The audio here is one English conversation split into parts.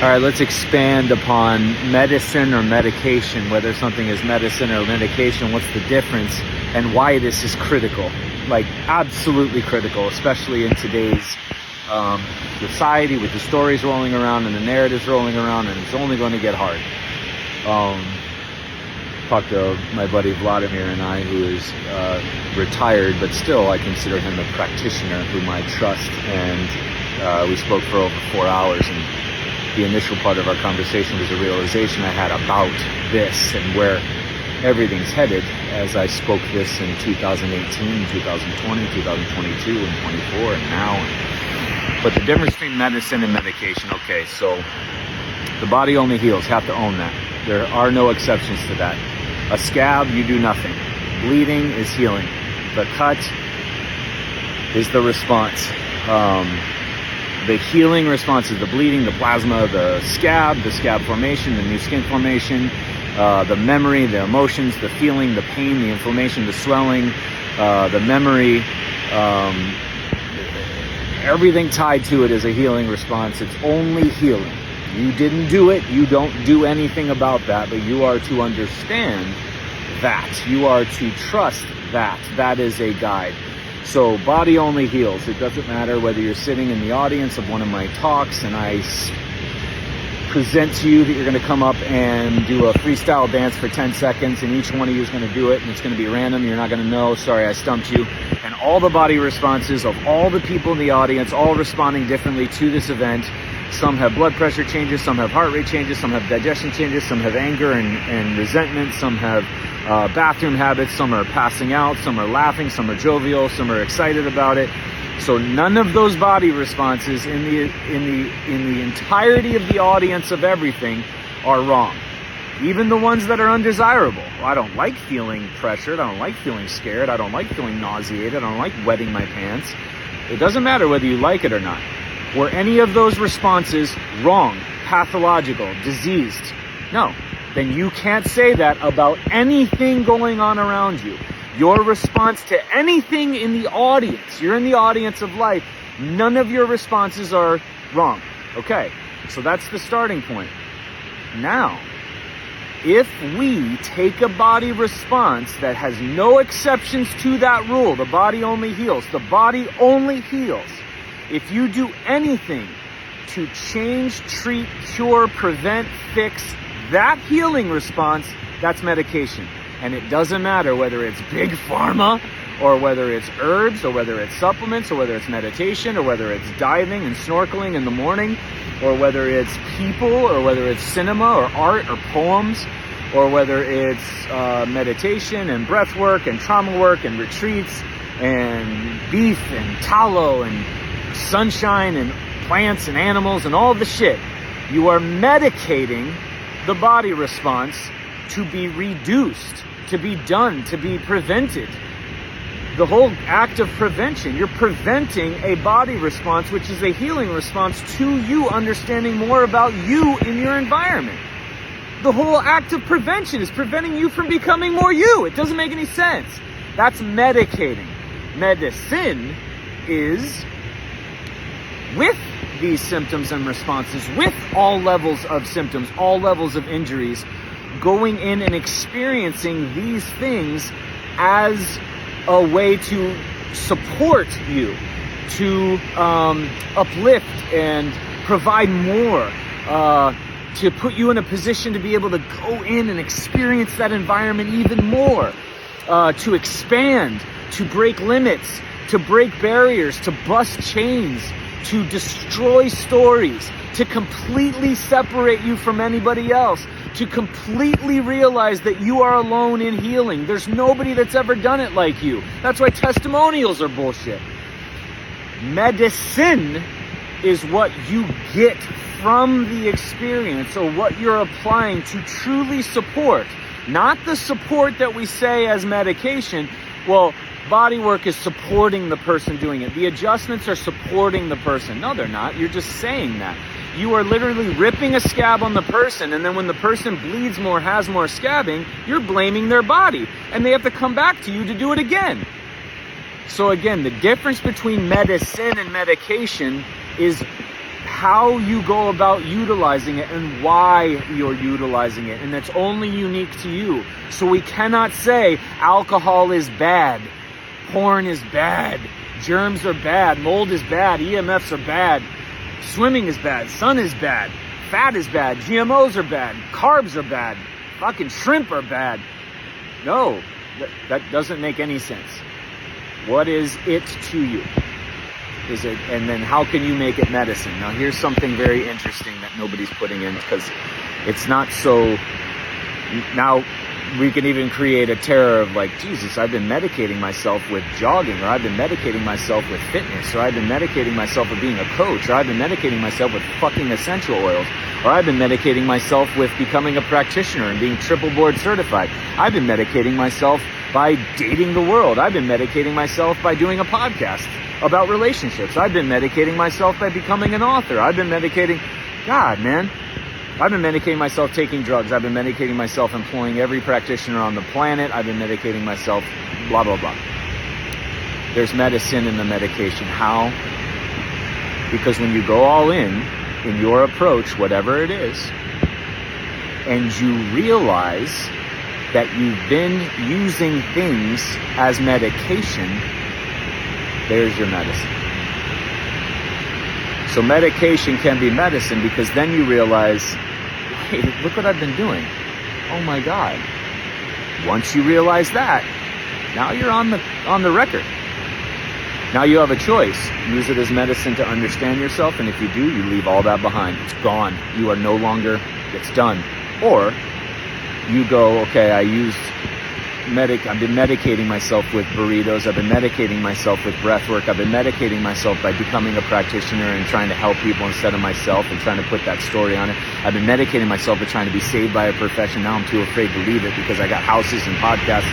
All right, let's expand upon medicine or medication, whether something is medicine or medication, what's the difference, and why this is critical, like absolutely critical, especially in today's society with the stories rolling around and the narratives rolling around, and it's only going to get hard. Talked to my buddy Vladimir and I, who is retired, but still I consider him a practitioner whom I trust, and we spoke for over 4 hours, and the initial part of our conversation was a realization I had about this and where everything's headed as I spoke this in 2018, 2020, 2022, and 24, and now. But the difference between medicine and medication, okay, so the body only heals, have to own that. There are no exceptions to that. A scab, you do nothing. Bleeding is healing. The cut is the response. The healing response is the bleeding, the plasma, the scab formation, the new skin formation, the memory, the emotions, the feeling, the pain, the inflammation, the swelling, the memory, everything tied to it is a healing response. It's only healing. You didn't do it. You don't do anything about that, but you are to understand that. You are to trust that. That is a guide. So body only heals. It doesn't matter whether you're sitting in the audience of one of my talks and I present to you that you're going to come up and do a freestyle dance for 10 seconds and each one of you is going to do it and it's going to be random. You're not going to know. Sorry, I stumped you. And all the body responses of all the people in the audience, all responding differently to this event. Some have blood pressure changes, some have heart rate changes, some have digestion changes, some have anger and resentment, some have bathroom habits, some are passing out, some are laughing, some are jovial, some are excited about it. So none of those body responses in the entirety of the audience of everything are wrong. Even the ones that are undesirable. I don't like feeling pressured, I don't like feeling scared, I don't like feeling nauseated, I don't like wetting my pants. It doesn't matter whether you like it or not. Were any of those responses wrong, pathological, diseased? No. Then you can't say that about anything going on around you. Your response to anything in the audience, you're in the audience of life, none of your responses are wrong. Okay, so that's the starting point. Now, if we take a body response that has no exceptions to that rule, the body only heals, the body only heals. If you do anything to change, treat, cure, prevent, fix that healing response, that's medication. And it doesn't matter whether it's big pharma or whether it's herbs or whether it's supplements or whether it's meditation or whether it's diving and snorkeling in the morning or whether it's people or whether it's cinema or art or poems or whether it's meditation and breath work and trauma work and retreats and beef and tallow and sunshine and plants and animals and all the shit. You are medicating the body response to be reduced, to be done, to be prevented. The whole act of prevention, you're preventing a body response, which is a healing response to you understanding more about you in your environment. The whole act of prevention is preventing you from becoming more you. It doesn't make any sense. That's medicating. Medicine is with these symptoms and responses, with all levels of symptoms, all levels of injuries, going in and experiencing these things as a way to support you, to uplift and provide more, to put you in a position to be able to go in and experience that environment even more, to expand, to break limits, to break barriers, to bust chains, to destroy stories, to completely separate you from anybody else, to completely realize that you are alone in healing. There's nobody that's ever done it like you. That's why testimonials are bullshit. Medicine is what you get from the experience, or what you're applying to truly support. Not the support that we say as medication. Well, body work is supporting the person doing it. The adjustments are supporting the person. No, they're not. You're just saying that. You are literally ripping a scab on the person, and then when the person bleeds more, has more scabbing, you're blaming their body, and they have to come back to you to do it again. So again, the difference between medicine and medication is how you go about utilizing it and why you're utilizing it. And that's only unique to you. So we cannot say alcohol is bad, porn is bad, germs are bad, mold is bad, EMFs are bad, swimming is bad, sun is bad, fat is bad, GMOs are bad, carbs are bad, fucking shrimp are bad. No, that doesn't make any sense. What is it to you? Is it, and then how can you make it medicine? Now here's something very interesting that nobody's putting in, because it's not so. Now we can even create a terror of like, Jesus, I've been medicating myself with jogging, or I've been medicating myself with fitness, or I've been medicating myself with being a coach, or I've been medicating myself with fucking essential oils, or I've been medicating myself with becoming a practitioner and being triple board certified. I've been medicating myself by dating the world. I've been medicating myself by doing a podcast about relationships. I've been medicating myself by becoming an author. I've been medicating, God, man. I've been medicating myself taking drugs. I've been medicating myself employing every practitioner on the planet. I've been medicating myself, blah, blah, blah. There's medicine in the medication. How? Because when you go all in your approach, whatever it is, and you realize that you've been using things as medication, there's your medicine. So medication can be medicine, because then you realize, hey, look what I've been doing. Oh my God. Once you realize that, now you're on the record. Now you have a choice. Use it as medicine to understand yourself, and if you do, you leave all that behind. It's gone. You are no longer, it's done. Or you go, okay, I've been medicating myself with burritos. I've been medicating myself with breath work. I've been medicating myself by becoming a practitioner and trying to help people instead of myself and trying to put that story on it. I've been medicating myself by trying to be saved by a profession. Now I'm too afraid to leave it because I got houses and podcasts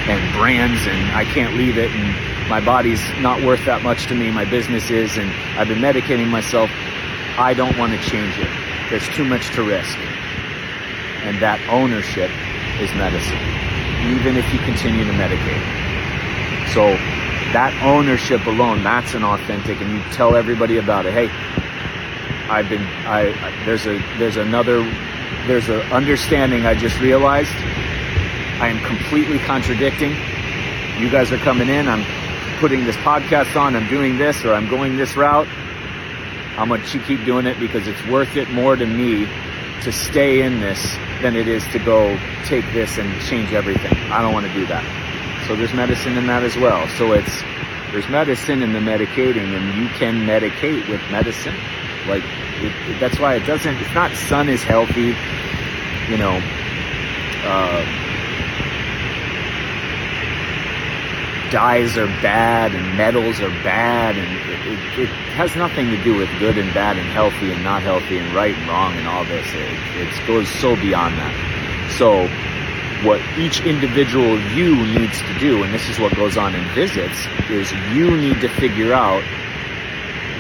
and brands, and I can't leave it, and my body's not worth that much to me. My business is, and I've been medicating myself. I don't want to change it. There's too much to risk. And that ownership is medicine, even if you continue to medicate. So that ownership alone, that's an authentic, and you tell everybody about it. Hey, there's an understanding I just realized. I am completely contradicting. You guys are coming in, I'm putting this podcast on, I'm doing this, or I'm going this route. I'm going to keep doing it because it's worth it more to me to stay in this than it is to go take this and change everything. I don't want to do that. So there's medicine in that as well. So there's medicine in the medicating, and you can medicate with medicine. Like, that's why it's not sun is healthy, dyes are bad and metals are bad, and it has nothing to do with good and bad and healthy and not healthy and right and wrong and all this. It goes so beyond that. So what each individual you needs to do, and this is what goes on in visits, is you need to figure out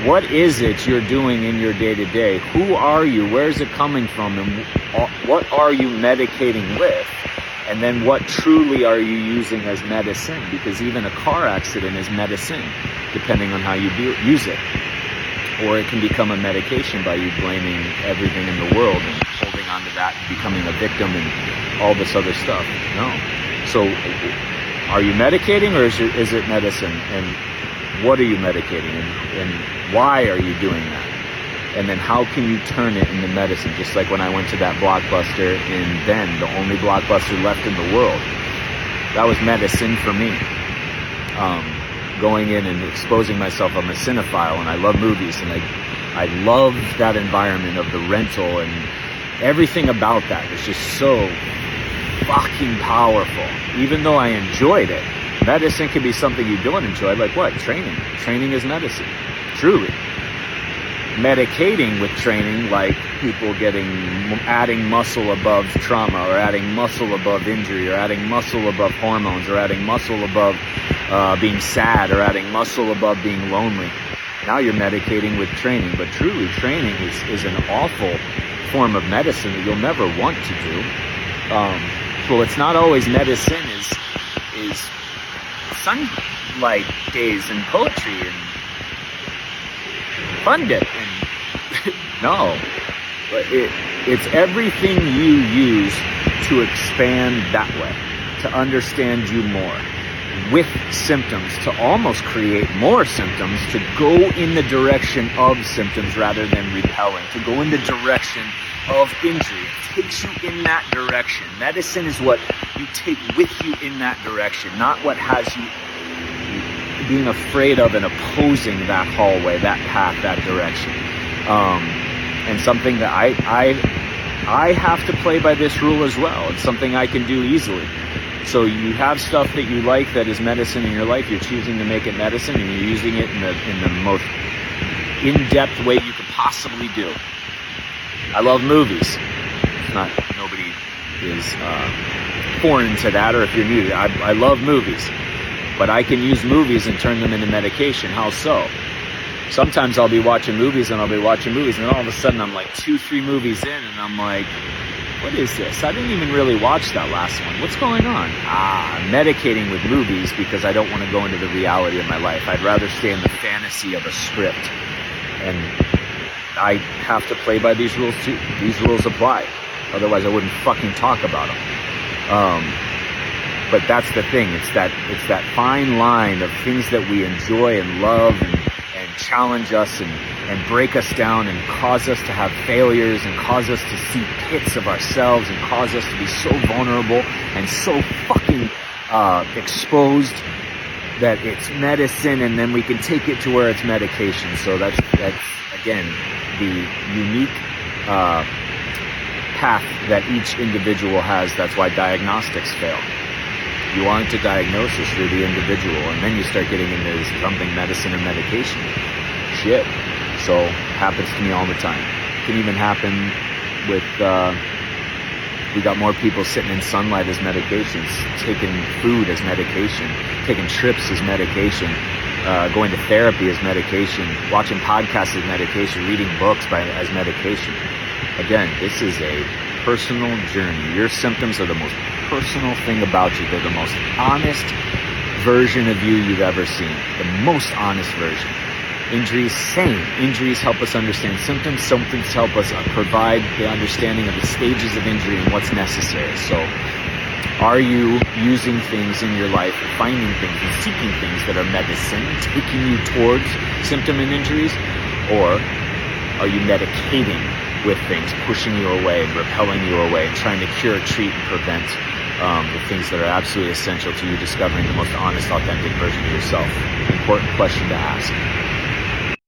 what is it you're doing in your day-to-day. Who are you? Where is it coming from? And what are you medicating with? And then what truly are you using as medicine? Because even a car accident is medicine, depending on how you use it. Or it can become a medication by you blaming everything in the world and holding on to that and becoming a victim and all this other stuff. No. So are you medicating, or is it medicine? And what are you medicating? And why are you doing that? And then how can you turn it into medicine? Just like when I went to that Blockbuster in Bend, the only Blockbuster left in the world. That was medicine for me. Going in and exposing myself. I'm a cinephile and I love movies, and I love that environment of the rental, and everything about that is just so fucking powerful. Even though I enjoyed it, medicine can be something you don't enjoy. Like what? Training. Training is medicine. Truly. Medicating with training, like people adding muscle above trauma, or adding muscle above injury, or adding muscle above hormones, or adding muscle above being sad, or adding muscle above being lonely. Now you're medicating with training, but truly training is an awful form of medicine that you'll never want to do. Well, it's not always medicine is sunlight days and poetry and fun dip and No. It's everything you use to expand that way, to understand you more, with symptoms, to almost create more symptoms, to go in the direction of symptoms rather than repelling, to go in the direction of injury. It takes you in that direction. Medicine is what you take with you in that direction, not what has you being afraid of and opposing that hallway, that path, that direction. And something that I have to play by this rule as well. It's something I can do easily. So you have stuff that you like that is medicine in your life. You're choosing to make it medicine, and you're using it in the most in-depth way you could possibly do. I love movies. Nobody is foreign to that, or if you're new, I love movies. But I can use movies and turn them into medication. How so? Sometimes I'll be watching movies, and then all of a sudden I'm like 2-3 movies in, and I'm like, what is this? I didn't even really watch that last one. What's going on? I'm medicating with movies because I don't want to go into the reality of my life. I'd rather stay in the fantasy of a script. And I have to play by these rules too. These rules apply. Otherwise I wouldn't fucking talk about them. But that's the thing. It's that fine line of things that we enjoy and love and challenge us and break us down and cause us to have failures and cause us to see pits of ourselves and cause us to be so vulnerable and so fucking exposed that it's medicine, and then we can take it to where it's medication. So that's again the unique path that each individual has. That's why diagnostics fail. You aren't a diagnosis, you're the individual, and then you start getting into something medicine or medication. Shit. So, happens to me all the time. It can even happen with, we got more people sitting in sunlight as medications, taking food as medication, taking trips as medication, going to therapy as medication, watching podcasts as medication, reading books as medication. Again, this is a personal journey. Your symptoms are the most personal thing about you. They're the most honest version of you you've ever seen. The most honest version. Injuries, same. Injuries help us understand symptoms. Symptoms help us provide the understanding of the stages of injury and what's necessary. So, are you using things in your life, finding things and seeking things that are medicine, taking you towards symptom and injuries? Or are you medicating with things, pushing you away, repelling you away, and trying to cure, treat, and prevent the things that are absolutely essential to you discovering the most honest, authentic version of yourself? Important question to ask.